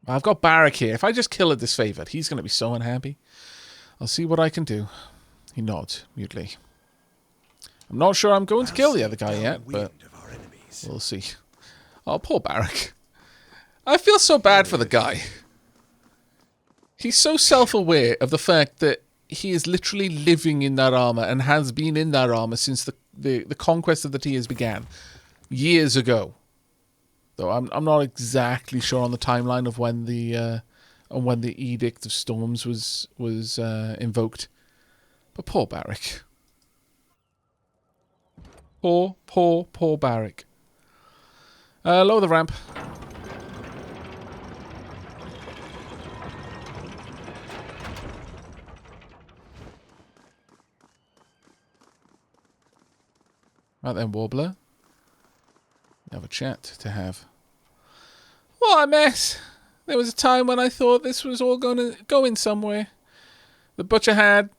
I've got Barak here. If I just kill a disfavored, he's going to be so unhappy. I'll see what I can do. He nods mutely. I'm not sure I'm going to kill the other guy yet, but we'll see. Oh, poor Barak. I feel so bad for the guy. He's so self-aware of the fact that he is literally living in that armor and has been in that armor since the conquest of the Tiers began years ago. Though I'm not exactly sure on the timeline of when the Edict of Storms was invoked. But poor Barak. Poor Barak. Lower the ramp. Right then, Warbler. We have a chat to have. What a mess! There was a time when I thought this was all going to go in somewhere. The Butcher had,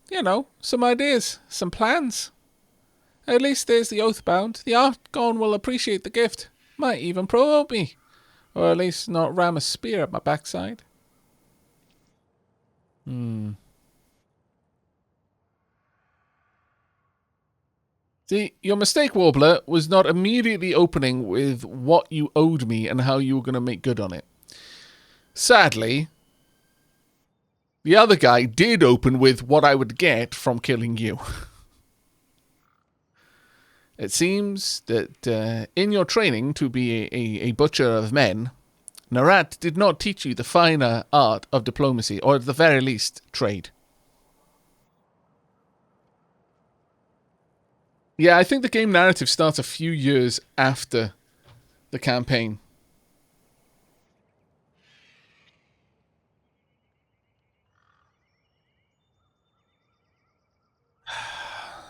some ideas, some plans. At least there's the Oathbound. The Archon will appreciate the gift. Might even promote me. Or at least not ram a spear at my backside. See, your mistake, Warbler, was not immediately opening with what you owed me and how you were going to make good on it. Sadly, the other guy did open with what I would get from killing you. It seems that in your training to be a butcher of men, Narat did not teach you the finer art of diplomacy, or at the very least, trade. Yeah, I think the game narrative starts a few years after the campaign.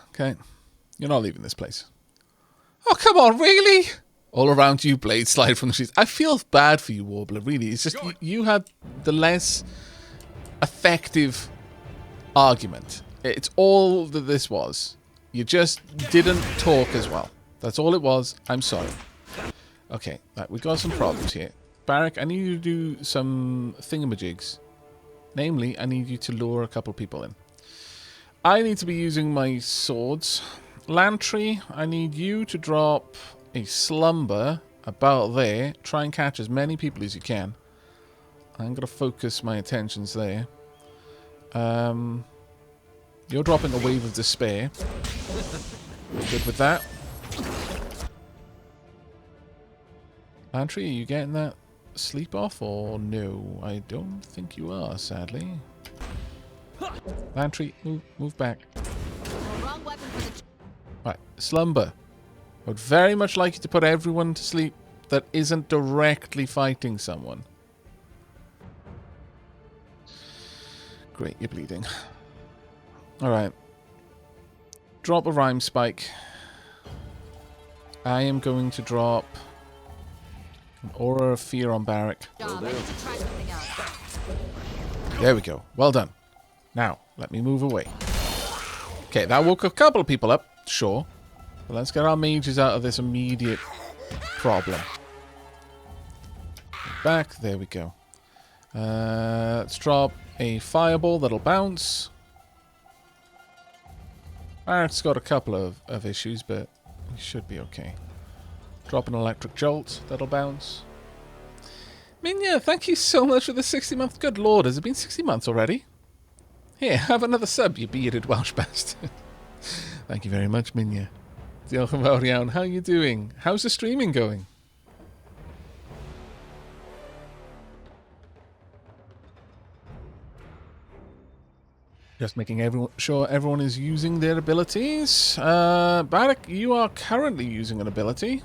Okay, you're not leaving this place. Oh, come on, really? All around you, blades slide from the sheets. I feel bad for you, Warbler, really. It's just you had the less effective argument. It's all that this was. You just didn't talk as well. That's all it was. I'm sorry. Okay, right, we've got some problems here. Barak, I need you to do some thingamajigs. Namely, I need you to lure a couple people in. I need to be using my swords. Lantry, I need you to drop a slumber about there. Try and catch as many people as you can. I'm going to focus my attentions there. You're dropping a wave of despair. Good with that. Lantry, are you getting that sleep off or no? I don't think you are, sadly. Lantry, move back. Right, slumber. I would very much like you to put everyone to sleep that isn't directly fighting someone. Great, you're bleeding. Alright. Drop a rhyme spike. I am going to drop an aura of fear on Barak. There we go. Well done. Now, let me move away. Okay, that woke a couple of people up, sure. But let's get our mages out of this immediate problem. Back, there we go. Let's drop a fireball that'll bounce. It's got a couple of issues, but he should be okay. Drop an electric jolt that'll bounce. Minya, thank you so much for the 60 months. Good lord, has it been 60 months already? Here, have another sub, you bearded Welsh bastard. Thank you very much, Minya. Diolch yn fawr iawn. How are you doing? How's the streaming going? Just making sure everyone is using their abilities. Barak, you are currently using an ability.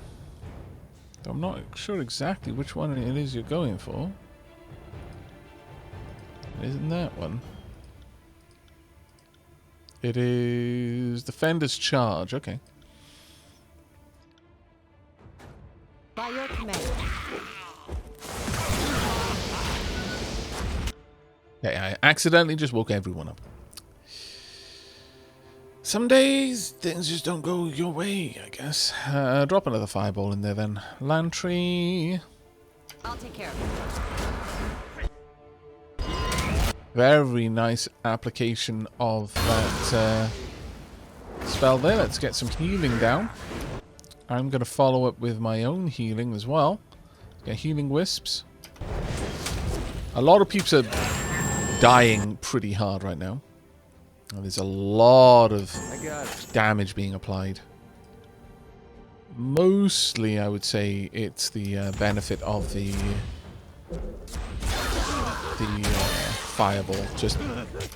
I'm not sure exactly which one it is you're going for. It isn't that one. It is Defender's Charge. Okay. By your command. Okay, I accidentally just woke everyone up. Some days, things just don't go your way, I guess. Drop another fireball in there then. Lantry. I'll take care of it. Very nice application of that spell there. Let's get some healing down. I'm going to follow up with my own healing as well. Get healing wisps. A lot of peeps are dying pretty hard right now. And there's a lot of damage being applied. Mostly, I would say, it's the benefit of the fireball, just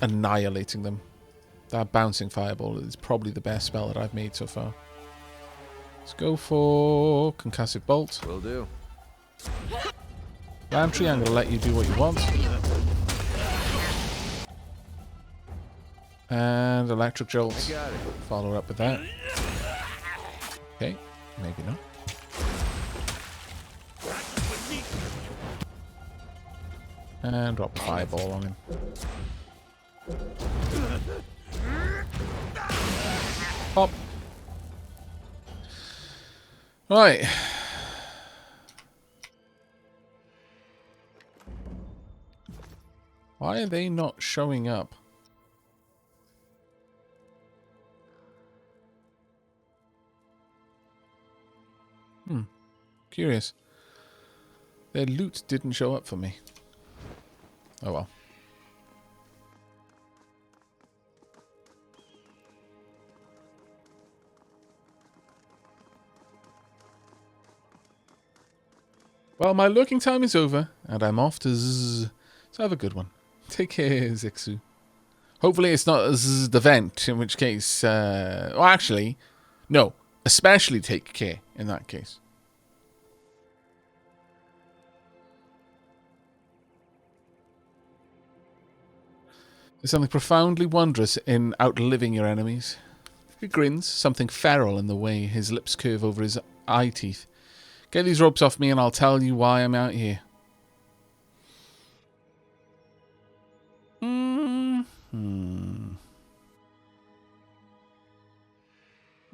annihilating them. That bouncing fireball is probably the best spell that I've made so far. Let's go for concussive bolt. Will do. Lantry, I'm going to let you do what you want. And electric jolt. Follow up with that. Okay, maybe not. And drop a fireball on him. Pop. Right. Why are they not showing up? Curious. Their loot didn't show up for me. Oh well. Well, my lurking time is over, and I'm off to Zzz. So have a good one. Take care, Zixu. Hopefully it's not Zzz the vent, in which case... well, actually, no. Especially take care, in that case. There's something profoundly wondrous in outliving your enemies. He grins, something feral in the way his lips curve over his eye teeth. Get these ropes off me and I'll tell you why I'm out here. I'm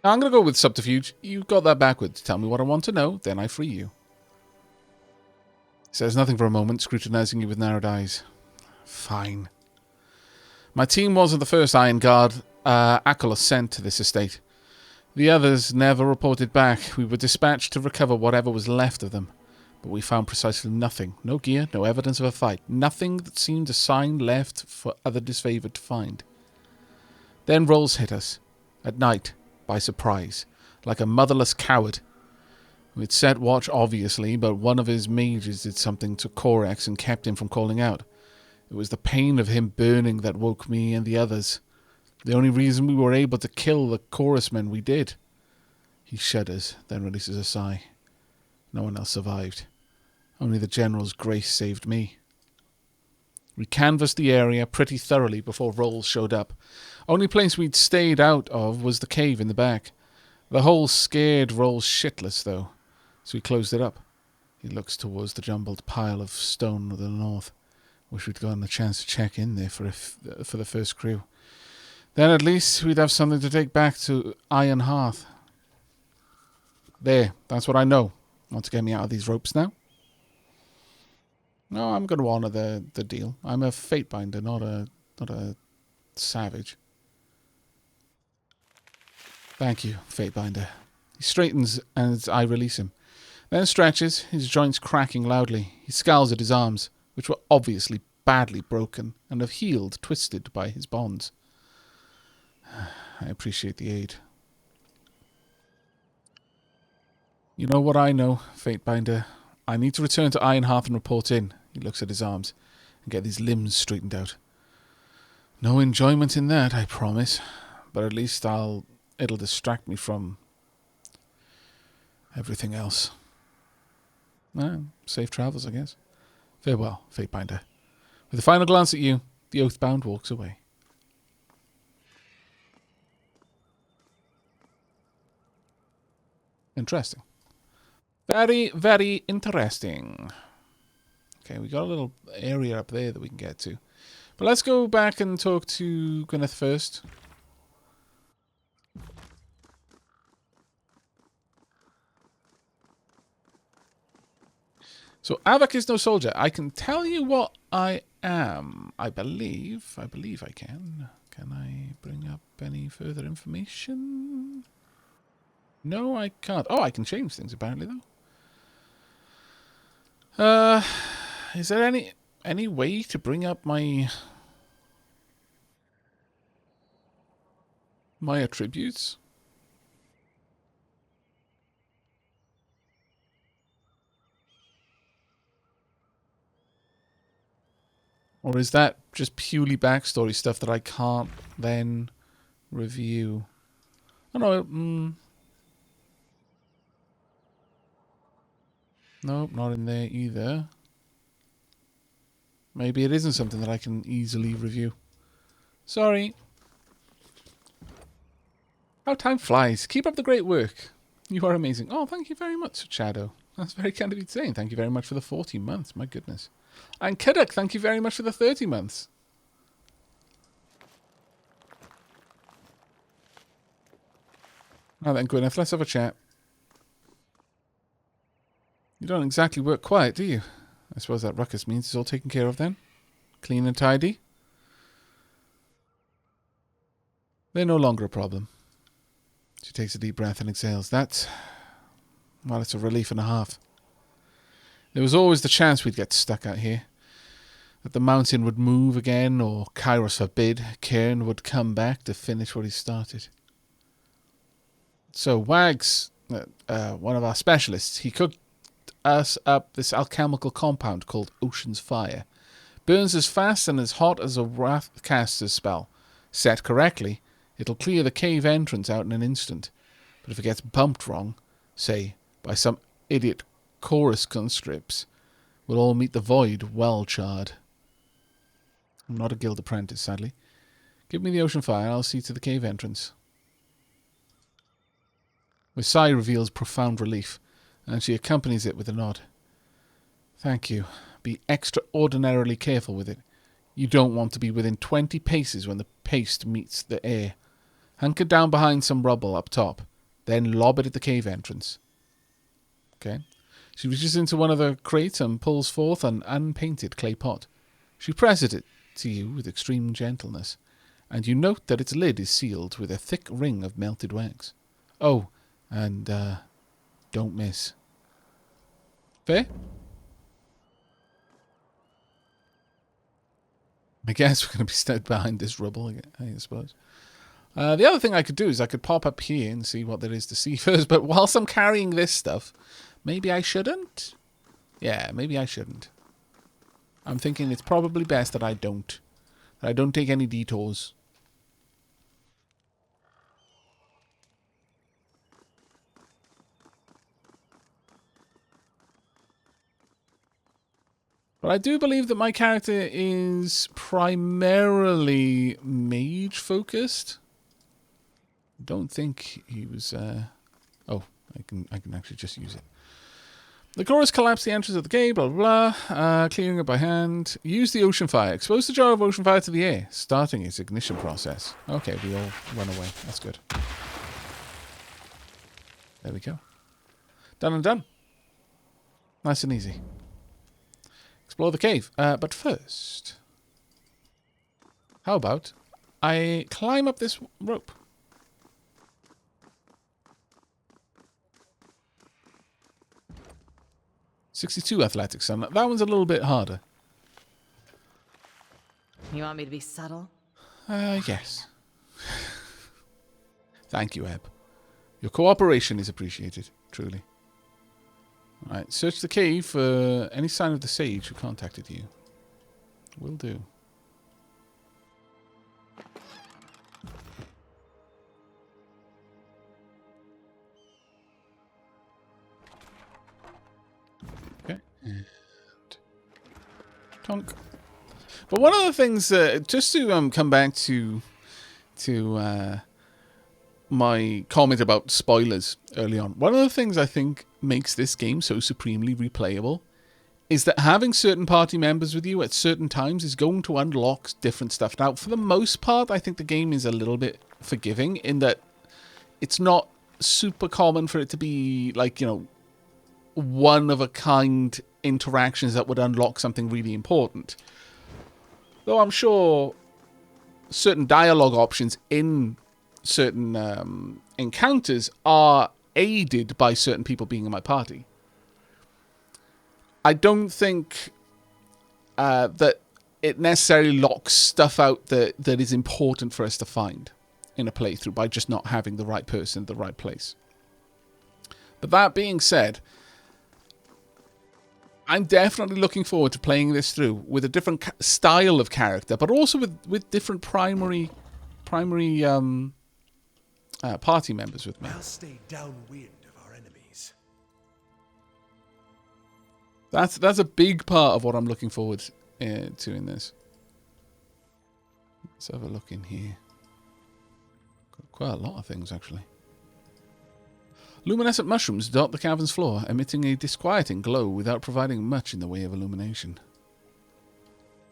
going to go with subterfuge. You got that backwards. Tell me what I want to know, then I free you. He says nothing for a moment, scrutinizing you with narrowed eyes. Fine. My team wasn't the first Iron Guard Achelous sent to this estate. The others never reported back. We were dispatched to recover whatever was left of them. But we found precisely nothing. No gear, no evidence of a fight. Nothing that seemed a sign left for other disfavored to find. Then Rolls hit us. At night. By surprise. Like a motherless coward. We'd set watch, obviously, but one of his mages did something to Corex and kept him from calling out. It was the pain of him burning that woke me and the others. The only reason we were able to kill the chorusmen we did. He shudders, then releases a sigh. No one else survived. Only the General's grace saved me. We canvassed the area pretty thoroughly before Rolls showed up. Only place we'd stayed out of was the cave in the back. The hole scared Rolls shitless, though, so he closed it up. He looks towards the jumbled pile of stone to the north. Wish we'd gotten a chance to check in there for the first crew. Then at least we'd have something to take back to Iron Hearth. There, that's what I know. Want to get me out of these ropes now? No, I'm going to honour the deal. I'm a Fatebinder, not a savage. Thank you, Fatebinder. He straightens as I release him. Then stretches, his joints cracking loudly. He scowls at his arms, which were obviously badly broken and have healed, twisted by his bonds. I appreciate the aid. You know what I know, Fatebinder. I need to return to Ironhearth and report in. He looks at his arms and get these limbs straightened out. No enjoyment in that, I promise. But at least it'll distract me from everything else. Safe travels, I guess. Farewell, Fatebinder. With a final glance at you, the Oathbound walks away. Interesting. Very, very interesting. Okay, we got a little area up there that we can get to. But let's go back and talk to Gwyneth first. So Aavak is no soldier. I can tell you what I am. I believe I can. Can I bring up any further information? No, I can't. Oh, I can change things apparently though. Is there any way to bring up my attributes? Or is that just purely backstory stuff that I can't then review? Oh no, nope, not in there either. Maybe it isn't something that I can easily review. Sorry. How time flies. Keep up the great work. You are amazing. Oh, thank you very much, Shadow. That's very kind of you to say. Thank you very much for the 40 months. My goodness. And Kuduk, thank you very much for the 30 months. Now then, Gwyneth, let's have a chat. You don't exactly work quiet, do you? I suppose that ruckus means it's all taken care of then? Clean and tidy? They're no longer a problem. She takes a deep breath and exhales. That's... well, it's a relief and a half. There was always the chance we'd get stuck out here. That the mountain would move again, or, Kyros forbid, Cairn would come back to finish what he started. So Wags, one of our specialists, he cooked us up this alchemical compound called Ocean's Fire. Burns as fast and as hot as a Wrathcaster's spell. Set correctly, it'll clear the cave entrance out in an instant. But if it gets bumped wrong, say, by some idiot chorus conscripts, we'll all meet the void well charred. I'm not a guild apprentice, sadly. Give me the Ocean Fire and I'll see to the cave entrance. Her sigh reveals profound relief, and she accompanies it with a nod. Thank you. Be extraordinarily careful with it. You don't want to be within 20 paces when the paste meets the air. Hunker down behind some rubble up top, then lob it at the cave entrance. Okay. She reaches into one of the crates and pulls forth an unpainted clay pot. She presses it to you with extreme gentleness, and you note that its lid is sealed with a thick ring of melted wax. Oh, and don't miss. Fair? I guess we're going to be stuck behind this rubble again, I suppose. The other thing I could do is I could pop up here and see what there is to see first, but whilst I'm carrying this stuff, maybe I shouldn't? Yeah, maybe I shouldn't. I'm thinking it's probably best that I don't. That I don't take any detours. But I do believe that my character is primarily mage-focused. Don't think he was... Oh, I can actually just use it. The chorus collapsed the entrance of the cave, blah, blah, blah. Clearing it by hand. Use the ocean fire. Expose the jar of ocean fire to the air, starting its ignition process. Okay, we all run away. That's good. There we go. Done and done. Nice and easy. Explore the cave. But first... how about I climb up this rope? .62 athletics, and that one's a little bit harder. You want me to be subtle? Yes. Thank you, Eb. Your cooperation is appreciated, truly. Alright, search the cave for any sign of the sage who contacted you. Will do. Okay. And tonk. But one of the things, just to come back to my comment about spoilers early on, one of the things I think makes this game so supremely replayable is that having certain party members with you at certain times is going to unlock different stuff. Now, for the most part, I think the game is a little bit forgiving in that it's not super common for it to be, like, you know, one-of-a-kind interactions that would unlock something really important. Though I'm sure certain dialogue options in certain encounters are aided by certain people being in my party. I don't think that it necessarily locks stuff out that is important for us to find in a playthrough by just not having the right person in the right place. But that being said, I'm definitely looking forward to playing this through with a different style of character, but also with different primary party members with me. I'll stay downwind of our enemies. That's a big part of what I'm looking forward to in this. Let's have a look in here. Got quite a lot of things, actually. Luminescent mushrooms dot the cavern's floor, emitting a disquieting glow without providing much in the way of illumination.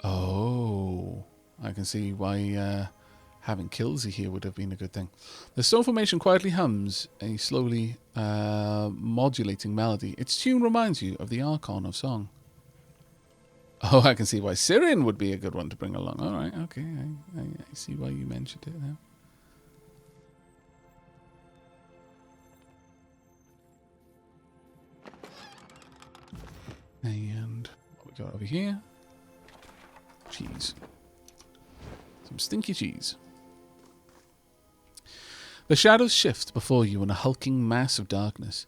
Oh, I can see why having Kelsey here would have been a good thing. The stone formation quietly hums a slowly modulating melody. Its tune reminds you of the Archon of song. Oh, I can see why Syrian would be a good one to bring along. All right, okay, I see why you mentioned it now. And what we got over here? Cheese. Some stinky cheese. The shadows shift before you in a hulking mass of darkness.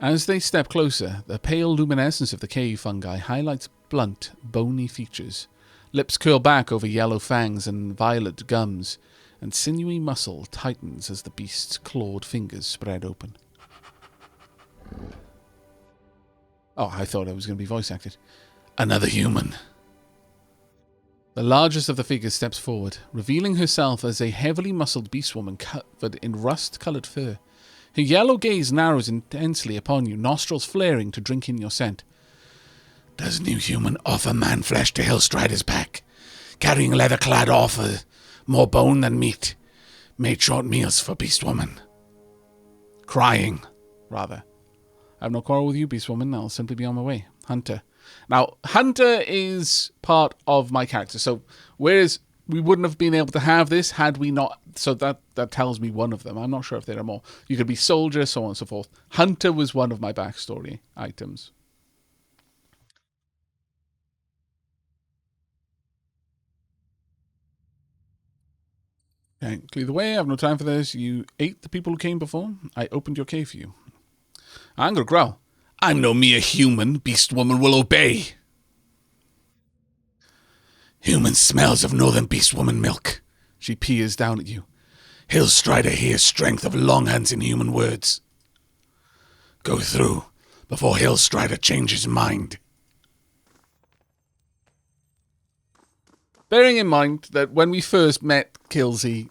As they step closer, the pale luminescence of the cave fungi highlights blunt, bony features. Lips curl back over yellow fangs and violet gums, and sinewy muscle tightens as the beast's clawed fingers spread open. Oh, I thought I was going to be voice acted. Another human. The largest of the figures steps forward, revealing herself as a heavily muscled beastwoman covered in rust-coloured fur. Her yellow gaze narrows intensely upon you, nostrils flaring to drink in your scent. Does new human offer man-flesh to Hillstrider's pack, carrying leather-clad offer, more bone than meat, made short meals for beastwoman. Crying, rather. I have no quarrel with you, beastwoman. I'll simply be on my way. Hunter. Now, Hunter is part of my character, so whereas we wouldn't have been able to have this had we not... So that tells me one of them. I'm not sure if there are more. You could be soldier, so on and so forth. Hunter was one of my backstory items. Okay, clear the way. I have no time for this. You ate the people who came before. I opened your cave for you. I'm going to growl. I'm no mere human. Beastwoman will obey. Human smells of northern beastwoman milk. She peers down at you. Hillstrider hears strength of longhunts in human words. Go through before Hillstrider changes mind. Bearing in mind that when we first met Kelsey,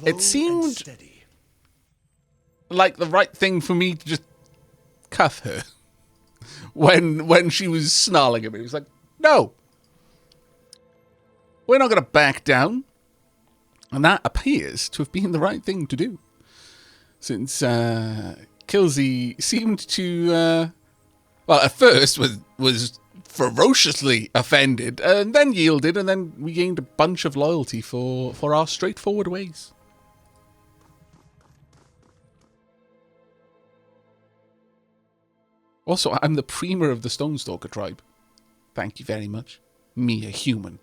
it seemed like the right thing for me to just cuff her when she was snarling at me. It was like, no, we're not going to back down. And that appears to have been the right thing to do, since Kelsey seemed to, well, at first was ferociously offended, and then yielded, and then we gained a bunch of loyalty for our straightforward ways. Also, I'm the premier of the Stonestalker tribe. Thank you very much. Me, a human.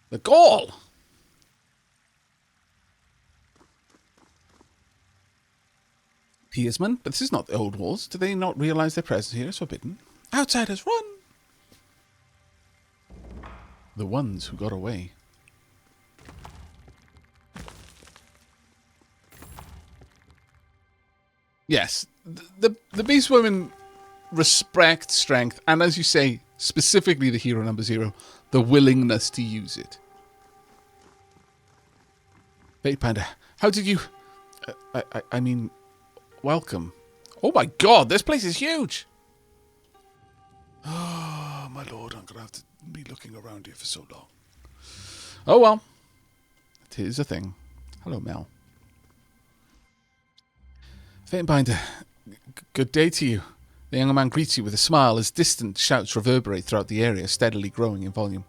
The Gaul! Piersman, but this is not the old walls. Do they not realize their presence here is forbidden? Outsiders, run! The ones who got away. Yes, the beastwomen respect strength, and as you say, specifically the hero number 0, the willingness to use it. Bait Panda, how did you... I mean, welcome. Oh my god, this place is huge! Oh, my lord, I'm going to have to be looking around here for so long. Oh well, it is a thing. Hello, Mel. Fatebinder, Good day to you. The young man greets you with a smile as distant shouts reverberate throughout the area, steadily growing in volume.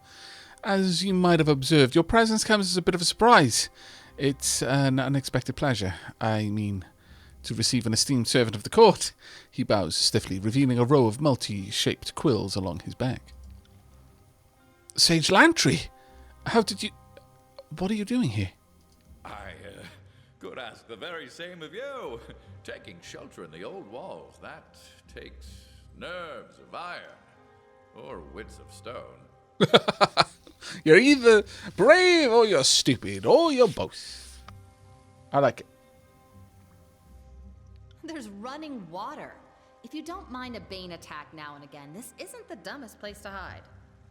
As you might have observed, your presence comes as a bit of a surprise. It's an unexpected pleasure. I mean, to receive an esteemed servant of the court. He bows stiffly, revealing a row of multi-shaped quills along his back. Sage Lantry! How did you... What are you doing here? I could ask the very same of you. Taking shelter in the old walls, that takes nerves of iron or wits of stone. You're either brave or you're stupid, or you're both. I like it. There's running water. If you don't mind a Bane attack now and again, this isn't the dumbest place to hide.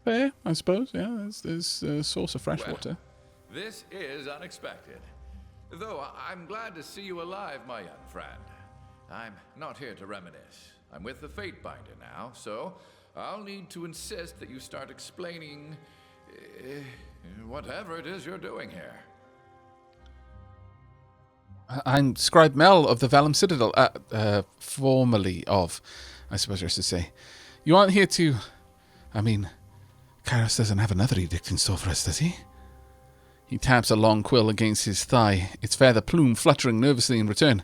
Fair, I suppose. Yeah, there's a source of fresh water. This is unexpected. Though I'm glad to see you alive, my young friend. I'm not here to reminisce. I'm with the Fatebinder now, so I'll need to insist that you start explaining whatever it is you're doing here. I'm Scribe Mel of the Vellum Citadel, formerly of, I suppose I should say. You aren't here to... I mean, Kyros doesn't have another edict in store for us, does he? He taps a long quill against his thigh, its feather plume fluttering nervously in return.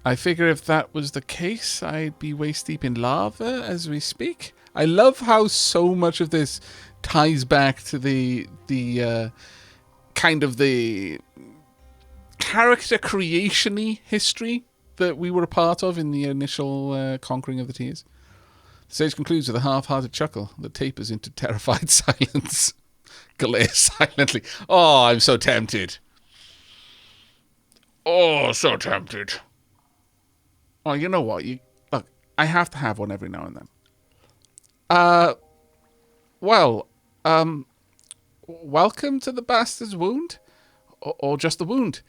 I figure if that was the case, I'd be waist-deep in lava as we speak. I love how so much of this ties back to the kind of the character creation-y history that we were a part of in the initial conquering of the Tears. The sage concludes with a half-hearted chuckle that tapers into terrified silence. Glares silently. Oh, I'm so tempted. Oh, so tempted. Oh, you know what? Look, I have to have one every now and then. Welcome to the Bastard's Wound. Or just the Wound.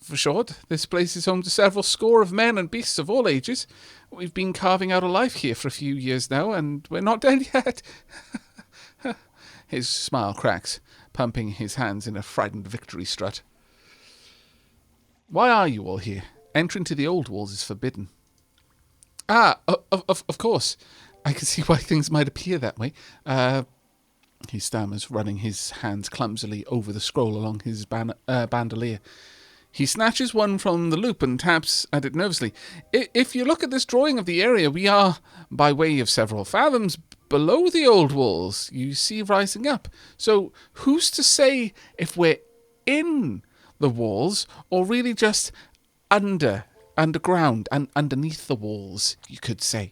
For short, this place is home to several score of men and beasts of all ages. We've been carving out a life here for a few years now, and we're not dead yet. His smile cracks, pumping his hands in a frightened victory strut. Why are you all here? Entering to the old walls is forbidden. Of course. I can see why things might appear that way. He stammers, running his hands clumsily over the scroll along his bandolier. He snatches one from the loop and taps at it nervously. If you look at this drawing of the area, we are, by way of several fathoms, below the old walls you see rising up. So who's to say if we're in the walls or really just underground and underneath the walls, you could say.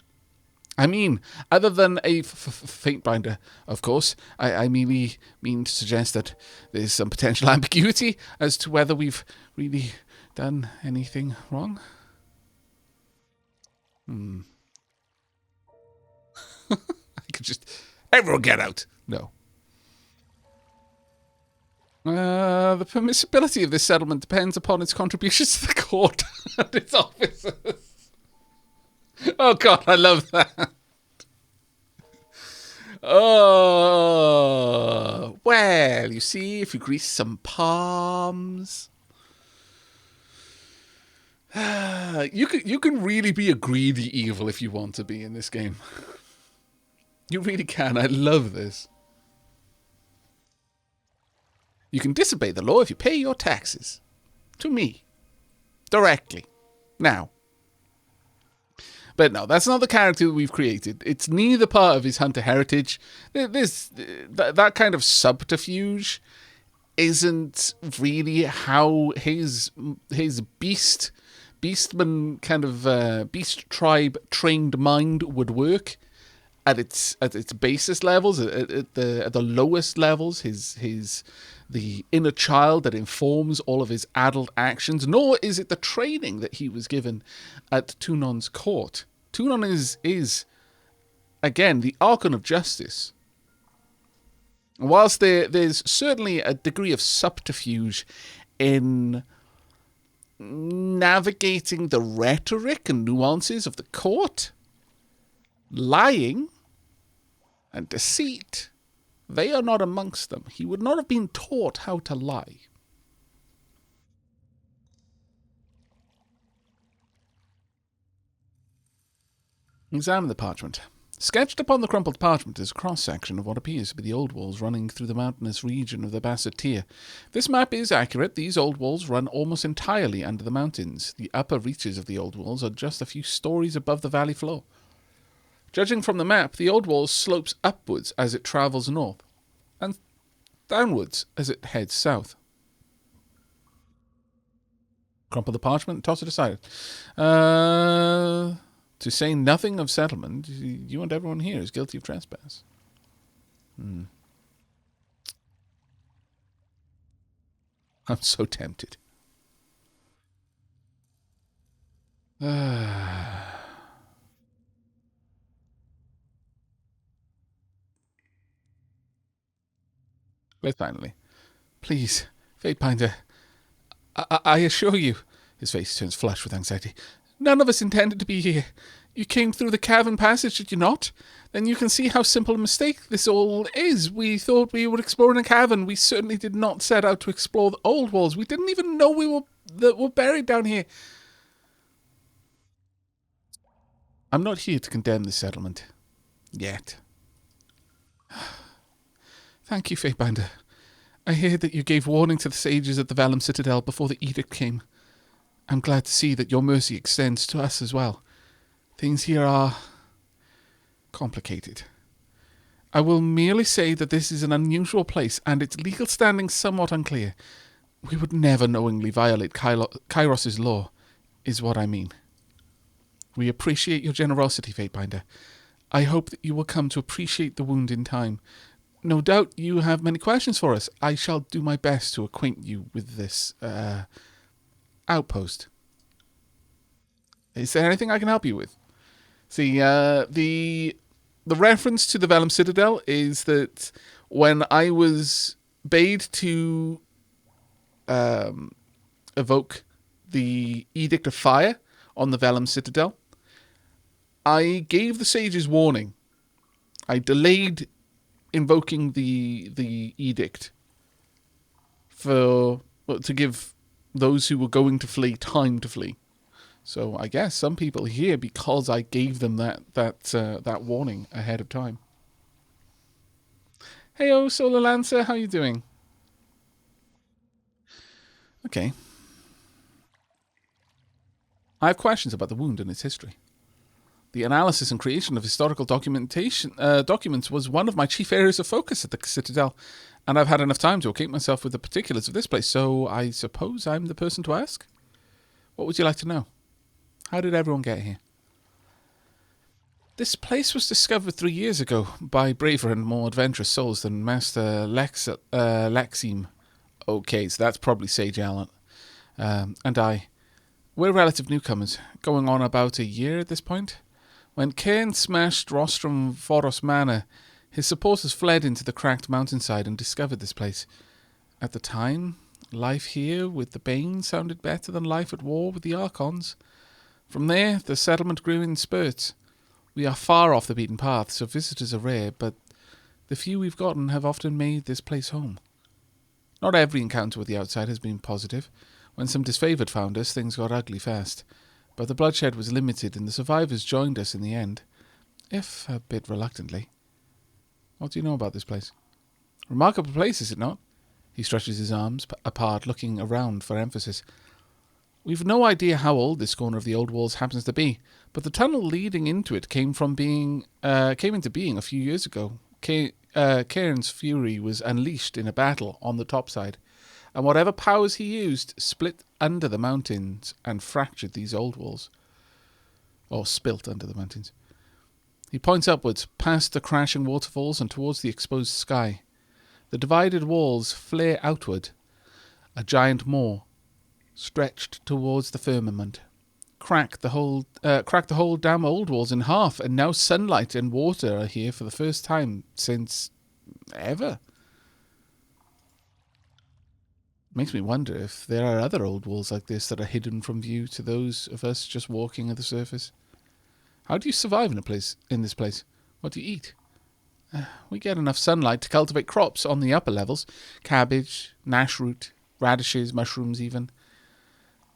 I mean, other than a Fatebinder, of course, I merely mean to suggest that there's some potential ambiguity as to whether we've really done anything wrong. I could just... Everyone get out! No. The permissibility of this settlement depends upon its contributions to the court and its officers. Oh, God, I love that. Oh, well, you see, if you grease some palms... You can really be a greedy evil if you want to be in this game. You really can. I love this. You can disobey the law if you pay your taxes. To me. Directly. Now. But no, that's not the character that we've created. It's neither part of his hunter heritage. That kind of subterfuge isn't really how his beastman kind of beast tribe trained mind would work at its basis levels, at the lowest levels. The inner child that informs all of his adult actions, nor is it the training that he was given at Tunon's court. Tunon is again, the Archon of Justice. Whilst there's certainly a degree of subterfuge in navigating the rhetoric and nuances of the court, lying and deceit, they are not amongst them. He would not have been taught how to lie. Examine the parchment. Sketched upon the crumpled parchment is a cross-section of what appears to be the old walls running through the mountainous region of the Basseterre. This map is accurate. These old walls run almost entirely under the mountains. The upper reaches of the old walls are just a few stories above the valley floor. Judging from the map, the old wall slopes upwards as it travels north, and downwards as it heads south. Crumple the parchment, toss it aside. To say nothing of settlement, you and everyone here is guilty of trespass. I'm so tempted. But finally, please, Fatebinder, I assure you, his face turns flushed with anxiety, none of us intended to be here. You came through the cavern passage, did you not? Then you can see how simple a mistake this all is. We thought we were exploring a cavern. We certainly did not set out to explore the old walls. We didn't even know that were buried down here. I'm not here to condemn this settlement. Yet. Thank you, Fatebinder. I hear that you gave warning to the sages at the Vellum Citadel before the edict came. I'm glad to see that your mercy extends to us as well. Things here are complicated. I will merely say that this is an unusual place and its legal standing somewhat unclear. We would never knowingly violate Kyros' law, is what I mean. We appreciate your generosity, Fatebinder. I hope that you will come to appreciate the wound in time. No doubt you have many questions for us. I shall do my best to acquaint you with this, outpost. Is there anything I can help you with? See, the reference to the Vellum Citadel is that when I was bade to evoke the Edict of Fire on the Vellum Citadel, I gave the sages warning. I delayed invoking the edict to give those who were going to flee time to flee. So I guess some people here because I gave them that warning ahead of time. Hey, Solar Lancer, how you doing? Okay. I have questions about the wound and its history. The analysis and creation of historical documents was one of my chief areas of focus at the Citadel, and I've had enough time to acquaint myself with the particulars of this place, so I suppose I'm the person to ask? What would you like to know? How did everyone get here? This place was discovered 3 years ago by braver and more adventurous souls than Master Lexim. Okay, so that's probably Sage Allen. And I. We're relative newcomers, going on about a year at this point. When Cairn smashed Rostrum Foros Manor, his supporters fled into the cracked mountainside and discovered this place. At the time, life here with the Bane sounded better than life at war with the Archons. From there, the settlement grew in spurts. We are far off the beaten path, so visitors are rare, but the few we've gotten have often made this place home. Not every encounter with the outside has been positive. When some disfavoured found us, things got ugly fast. But the bloodshed was limited, and the survivors joined us in the end, if a bit reluctantly. What do you know about this place? Remarkable place, is it not? He stretches his arms apart, looking around for emphasis. We've no idea how old this corner of the old walls happens to be, but the tunnel leading into it came into being a few years ago. Cairn's fury was unleashed in a battle on the topside, and whatever powers he used split under the mountains and fractured these old walls. Or spilt under the mountains. He points upwards, past the crashing waterfalls and towards the exposed sky. The divided walls flare outward. A giant maw, stretched towards the firmament, cracked the whole damn old walls in half, and now sunlight and water are here for the first time since ever. Makes me wonder if there are other old walls like this that are hidden from view to those of us just walking at the surface. How do you survive in this place? What do you eat? We get enough sunlight to cultivate crops on the upper levels. Cabbage, nash root, radishes, mushrooms even.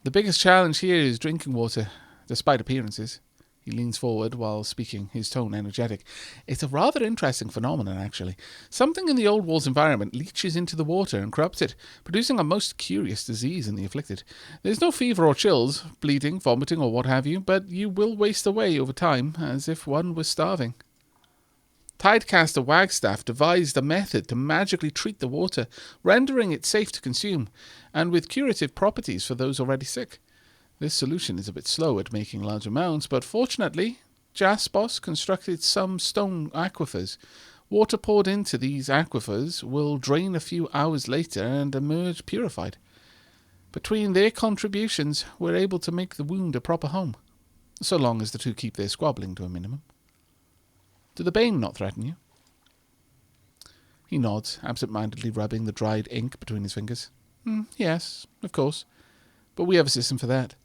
The biggest challenge here is drinking water, despite appearances. He leans forward while speaking, his tone energetic. It's a rather interesting phenomenon, actually. Something in the old wall's environment leaches into the water and corrupts it, producing a most curious disease in the afflicted. There's no fever or chills, bleeding, vomiting, or what have you, but you will waste away over time, as if one was starving. Tidecaster Wagstaff devised a method to magically treat the water, rendering it safe to consume, and with curative properties for those already sick. This solution is a bit slow at making large amounts, but fortunately, Jaspos constructed some stone aquifers. Water poured into these aquifers will drain a few hours later and emerge purified. Between their contributions, we're able to make the wound a proper home, so long as the two keep their squabbling to a minimum. Do the Bane not threaten you? He nods, absent-mindedly rubbing the dried ink between his fingers. Yes, of course. But we have a system for that.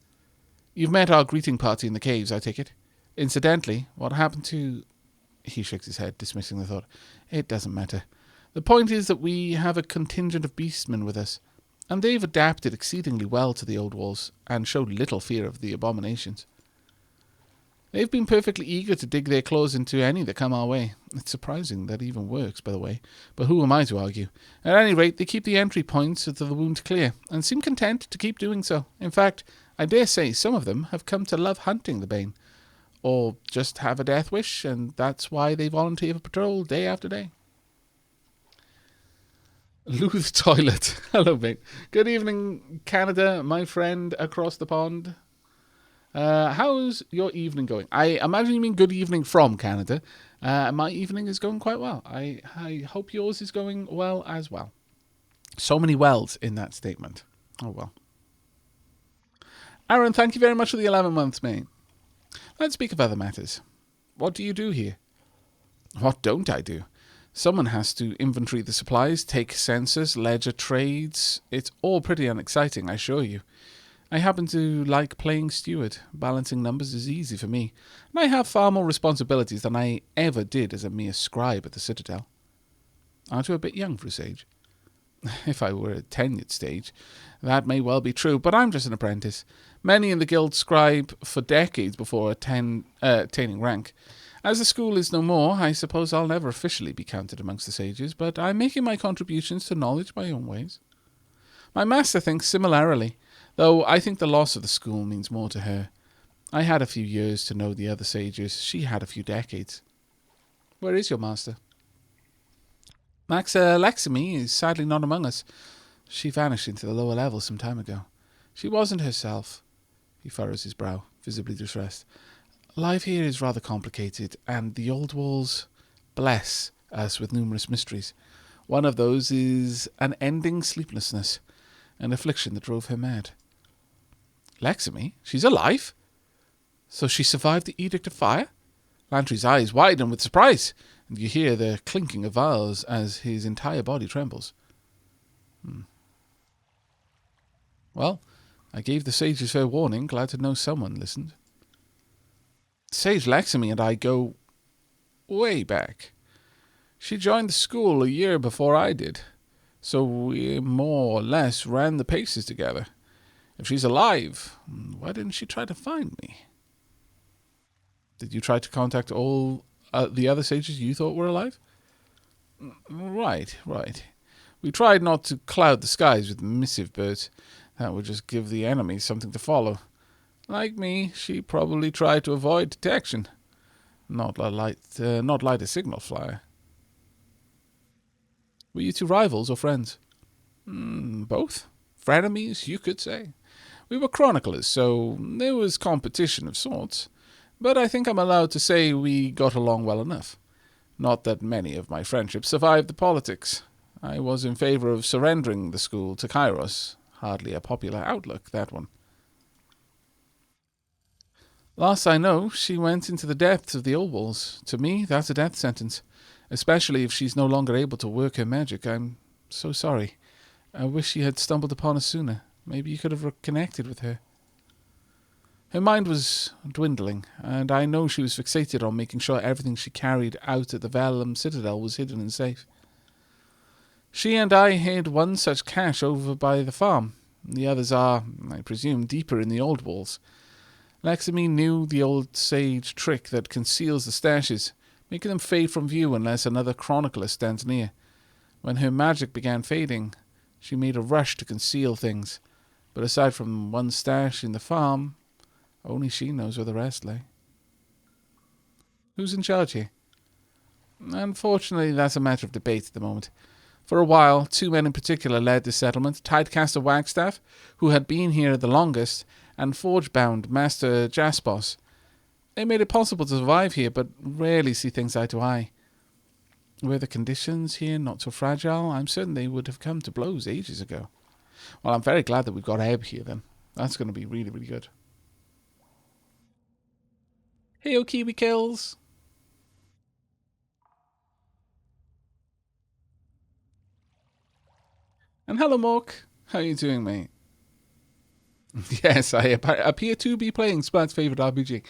You've met our greeting party in the caves, I take it. Incidentally, what happened to... He shakes his head, dismissing the thought. It doesn't matter. The point is that we have a contingent of beastmen with us, and they've adapted exceedingly well to the old walls, and showed little fear of the abominations. They've been perfectly eager to dig their claws into any that come our way. It's surprising that even works, by the way, but who am I to argue? At any rate, they keep the entry points to the wound clear, and seem content to keep doing so. In fact, I dare say some of them have come to love hunting the Bane, or just have a death wish, and that's why they volunteer for patrol day after day. Lou the Toilet. Hello, mate. Good evening, Canada, my friend across the pond. How's your evening going? I imagine you mean good evening from Canada. My evening is going quite well. I hope yours is going well as well. So many wells in that statement. Oh, well. Aaron, thank you very much for the 11 months, mate. Let's speak of other matters. What do you do here? What don't I do? Someone has to inventory the supplies, take census, ledger trades. It's all pretty unexciting, I assure you. I happen to like playing steward. Balancing numbers is easy for me, and I have far more responsibilities than I ever did as a mere scribe at the Citadel. Aren't you a bit young for a sage? If I were a tenured sage, that may well be true, but I'm just an apprentice. Many in the guild scribe for decades before attaining rank. As the school is no more, I suppose I'll never officially be counted amongst the sages, but I'm making my contributions to knowledge by own ways. My master thinks similarly, though I think the loss of the school means more to her. I had a few years to know the other sages. She had a few decades. Where is your master? Maxa Leximi is sadly not among us. She vanished into the lower levels some time ago. She wasn't herself. He furrows his brow, visibly distressed. Life here is rather complicated, and the old walls bless us with numerous mysteries. One of those is an ending sleeplessness, an affliction that drove her mad. Leximi? She's alive? So she survived the Edict of Fire? Lantry's eyes widen with surprise, and you hear the clinking of vials as his entire body trembles. Well, I gave the sages fair warning, glad to know someone listened. Sage Leximi and I go way back. She joined the school a year before I did, so we more or less ran the paces together. If she's alive, why didn't she try to find me? Did you try to contact all the other sages you thought were alive? Right. We tried not to cloud the skies with missive birds. That would just give the enemy something to follow. Like me, she probably tried to avoid detection. Not light a signal flyer. Were you two rivals or friends? Both. Frenemies, you could say. We were chroniclers, so there was competition of sorts. But I think I'm allowed to say we got along well enough. Not that many of my friendships survived the politics. I was in favor of surrendering the school to Kyros. Hardly a popular outlook, that one. Last I know, she went into the depths of the old walls. To me, that's a death sentence. Especially if she's no longer able to work her magic. I'm so sorry. I wish she had stumbled upon us sooner. Maybe you could have reconnected with her. Her mind was dwindling, and I know she was fixated on making sure everything she carried out at the Vellum Citadel was hidden and safe. She and I hid one such cache over by the farm. The others are, I presume, deeper in the old walls. Lexamy knew the old sage trick that conceals the stashes, making them fade from view unless another chronicler stands near. When her magic began fading, she made a rush to conceal things, but aside from one stash in the farm, only she knows where the rest lay. Who's in charge here? Unfortunately, that's a matter of debate at the moment. For a while, two men in particular led the settlement, Tidecaster Wagstaff, who had been here the longest, and Forge-bound Master Jaspos. They made it possible to survive here, but rarely see things eye to eye. Were the conditions here not so fragile, I'm certain they would have come to blows ages ago. Well, I'm very glad that we've got Ebb here, then. That's going to be really, really good. Hey, Kiwi Kills! And hello, Mork. How you doing, mate? Yes, I appear to be playing Splat's favourite RPG.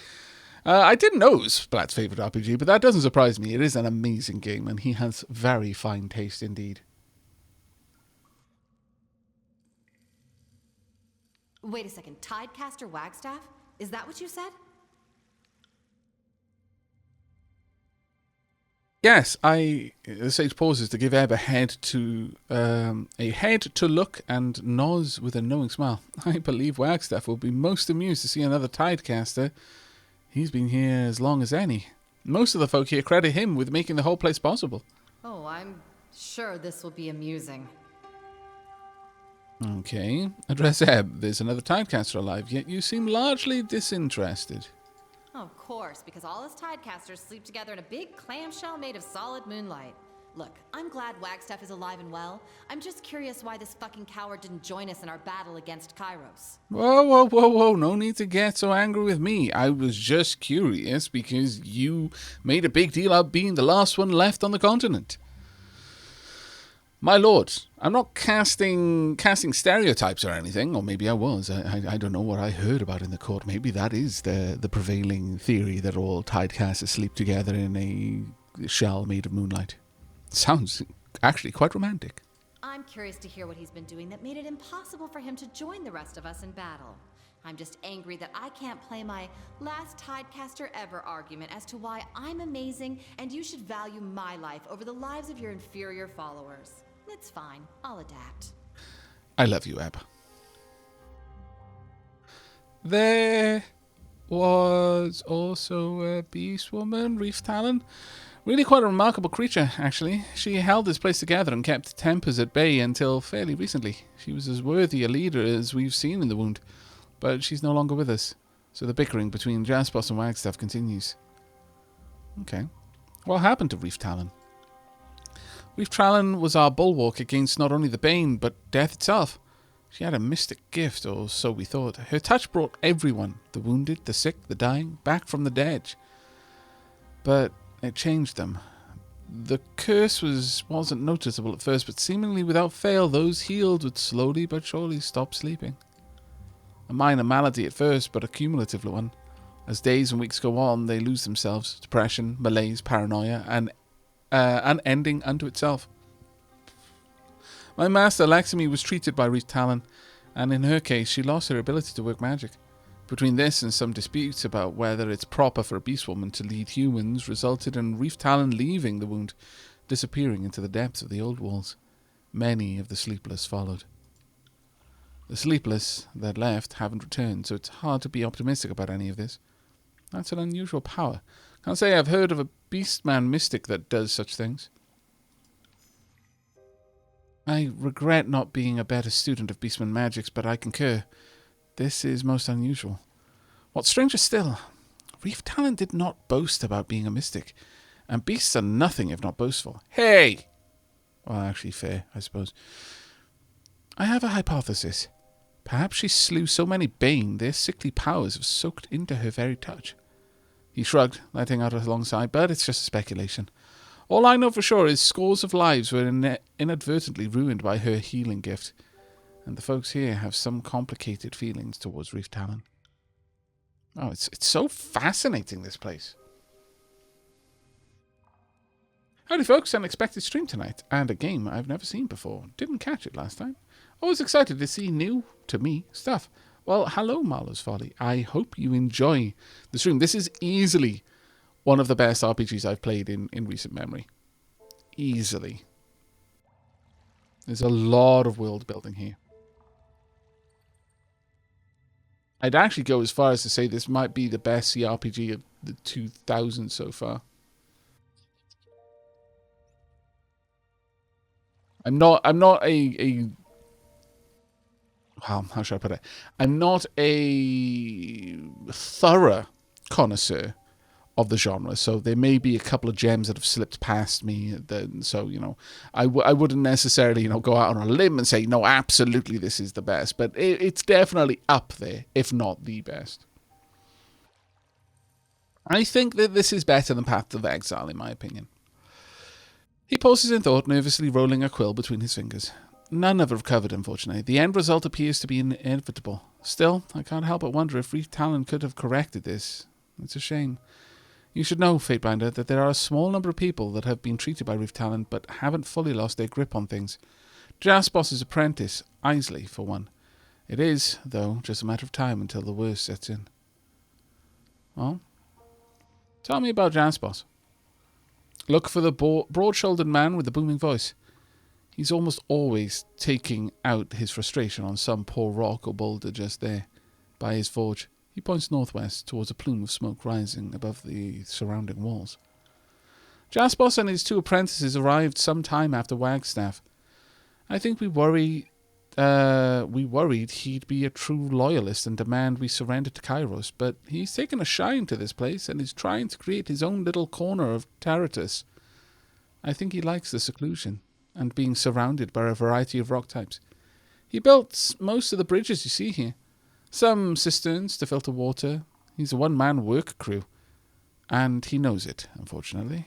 I didn't know it was Splat's favourite RPG, but that doesn't surprise me. It is an amazing game, and he has very fine taste indeed. Wait a second, Tidecaster Wagstaff? Is that what you said? Yes, the sage pauses to give Ebb a head to look and nods with a knowing smile. I believe Wagstaff will be most amused to see another Tidecaster. He's been here as long as any. Most of the folk here credit him with making the whole place possible. Oh, I'm sure this will be amusing. Okay, address Ebb. There's another Tidecaster alive, yet you seem largely disinterested. Of course, because all us Tidecasters sleep together in a big clamshell made of solid moonlight. Look, I'm glad Wagstaff is alive and well. I'm just curious why this fucking coward didn't join us in our battle against Kyros. Whoa. No need to get so angry with me. I was just curious because you made a big deal out of being the last one left on the continent. My lord, I'm not casting stereotypes or anything, or maybe I was. I don't know what I heard about in the court. Maybe that is the prevailing theory, that all Tidecasters sleep together in a shell made of moonlight. Sounds actually quite romantic. I'm curious to hear what he's been doing that made it impossible for him to join the rest of us in battle. I'm just angry that I can't play my last Tidecaster ever argument as to why I'm amazing and you should value my life over the lives of your inferior followers. It's fine. I'll adapt. I love you, Ebb. There was also a beast woman, Reef Talon. Really quite a remarkable creature, actually. She held this place together and kept tempers at bay until fairly recently. She was as worthy a leader as we've seen in the wound, but she's no longer with us. So the bickering between Jaspos and Wagstaff continues. Okay. What happened to Reef Talon? Reef Talon was our bulwark against not only the Bane, but death itself. She had a mystic gift, or so we thought. Her touch brought everyone, the wounded, the sick, the dying, back from the dead. But it changed them. The curse wasn't noticeable at first, but seemingly without fail, those healed would slowly but surely stop sleeping. A minor malady at first, but a cumulative one. As days and weeks go on, they lose themselves. Depression, malaise, paranoia, and unending unto itself. My master, Lexamy, was treated by Reef Talon, and in her case, she lost her ability to work magic. Between this and some disputes about whether it's proper for a beast woman to lead humans resulted in Reef Talon leaving the wound, disappearing into the depths of the old walls. Many of the sleepless followed. The sleepless that left haven't returned, so it's hard to be optimistic about any of this. That's an unusual power. Can't say I've heard of a beastman mystic that does such things. I regret not being a better student of beastman magics, but I concur. This is most unusual. What's stranger still, Reef Talon did not boast about being a mystic, and beasts are nothing if not boastful. Hey! Well, actually fair, I suppose. I have a hypothesis. Perhaps she slew so many Bane, their sickly powers have soaked into her very touch. He shrugged, letting out a long sigh, but it's just a speculation. All I know for sure is scores of lives were inadvertently ruined by her healing gift, and the folks here have some complicated feelings towards Reef Talon. Oh, it's so fascinating, this place. Howdy folks, unexpected stream tonight, and a game I've never seen before. Didn't catch it last time. Always excited to see new, to me, stuff. Well, hello, Marlowe's Folly. I hope you enjoy the stream. This is easily one of the best RPGs I've played in recent memory. Easily. There's a lot of world building here. I'd actually go as far as to say this might be the best CRPG of the 2000s so far. I'm not a well, how should I put it? I'm not a thorough connoisseur of the genre, so there may be a couple of gems that have slipped past me. So, you know, I wouldn't necessarily, you know, go out on a limb and say, no, absolutely this is the best, but it's definitely up there, if not the best. I think that this is better than Path of Exile, in my opinion. He pauses in thought, nervously rolling a quill between his fingers. None have recovered, unfortunately. The end result appears to be inevitable. Still, I can't help but wonder if Reef Talon could have corrected this. It's a shame. You should know, Fatebinder, that there are a small number of people that have been treated by Reef Talon but haven't fully lost their grip on things. Jaspos' apprentice, Isley, for one. It is, though, just a matter of time until the worst sets in. Well, tell me about Jaspos. Look for the broad-shouldered man with the booming voice. He's almost always taking out his frustration on some poor rock or boulder just there, by his forge. He points northwest towards a plume of smoke rising above the surrounding walls. Jaspos and his two apprentices arrived some time after Wagstaff. I think we worried he'd be a true loyalist and demand we surrender to Kyros, but he's taken a shine to this place and is trying to create his own little corner of Taratus. I think he likes the seclusion and being surrounded by a variety of rock types. He built most of the bridges you see here. Some cisterns to filter water. He's a one-man work crew. And he knows it, unfortunately.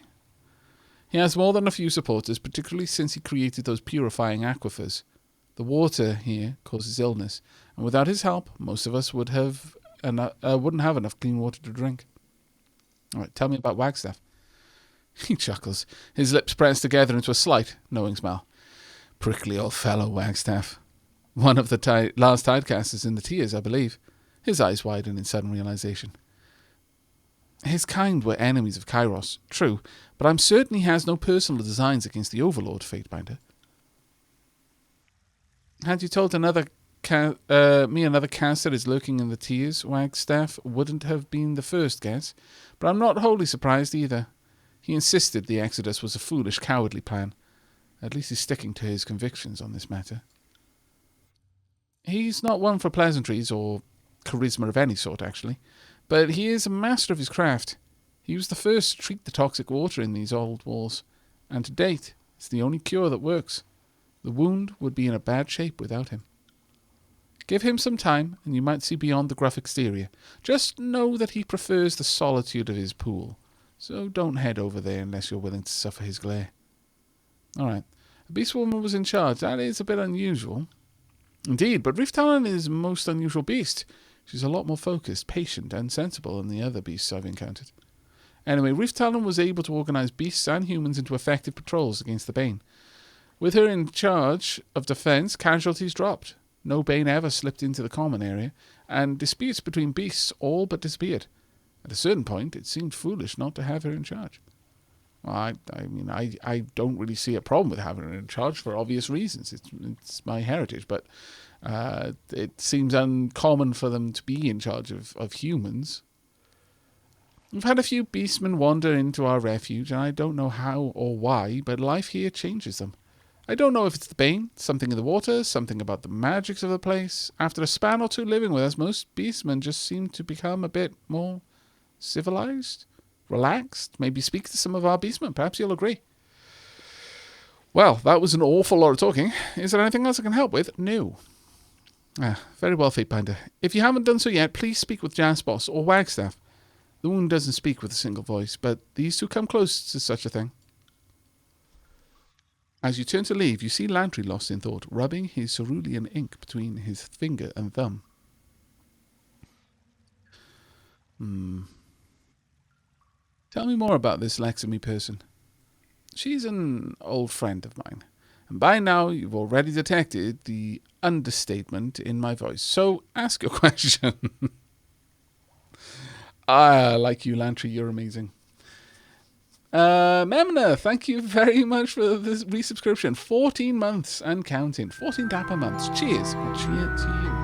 He has more than a few supporters, particularly since he created those purifying aquifers. The water here causes illness, and without his help, most of us wouldn't have enough clean water to drink. All right, tell me about Wagstaff. He chuckles, his lips pressed together into a slight, knowing smile. Prickly old fellow, Wagstaff. One of the last tidecasters in the tiers, I believe. His eyes widen in sudden realization. His kind were enemies of Kyros, true, but I'm certain he has no personal designs against the Overlord, Fatebinder. Had you told another caster is lurking in the tiers, Wagstaff wouldn't have been the first guess, but I'm not wholly surprised either. He insisted the Exodus was a foolish, cowardly plan. At least he's sticking to his convictions on this matter. He's not one for pleasantries or charisma of any sort, actually, but he is a master of his craft. He was the first to treat the toxic water in these old walls, and to date, it's the only cure that works. The wound would be in a bad shape without him. Give him some time, and you might see beyond the gruff exterior. Just know that he prefers the solitude of his pool, so don't head over there unless you're willing to suffer his glare. All right. The Beast Woman was in charge. That is a bit unusual. Indeed, but Reef Talon is a most unusual beast. She's a lot more focused, patient, and sensible than the other beasts I've encountered. Anyway, Reef Talon was able to organize beasts and humans into effective patrols against the Bane. With her in charge of defense, casualties dropped. No Bane ever slipped into the common area, and disputes between beasts all but disappeared. At a certain point, it seemed foolish not to have her in charge. Well, I don't really see a problem with having her in charge for obvious reasons. It's my heritage, but it seems uncommon for them to be in charge of humans. We've had a few beastmen wander into our refuge, and I don't know how or why, but life here changes them. I don't know if it's the Bane, something in the water, something about the magics of the place. After a span or two living with us, most beastmen just seem to become a bit more civilized, relaxed. Maybe speak to some of our beastmen. Perhaps you'll agree. Well, that was an awful lot of talking. Is there anything else I can help with? No. Very well, Fatebinder. If you haven't done so yet, please speak with Jaspos or Wagstaff. The wound doesn't speak with a single voice, but these two come close to such a thing. As you turn to leave, you see Lantry lost in thought, rubbing his cerulean ink between his finger and thumb. Tell me more about this Lexamy person. She's an old friend of mine, And by now, you've already detected the understatement in my voice. So ask your question. I like you, Lantry. You're amazing. Memna, thank you very much for this resubscription. 14 months and counting. 14 dapper months. Cheers. Well, cheer to you.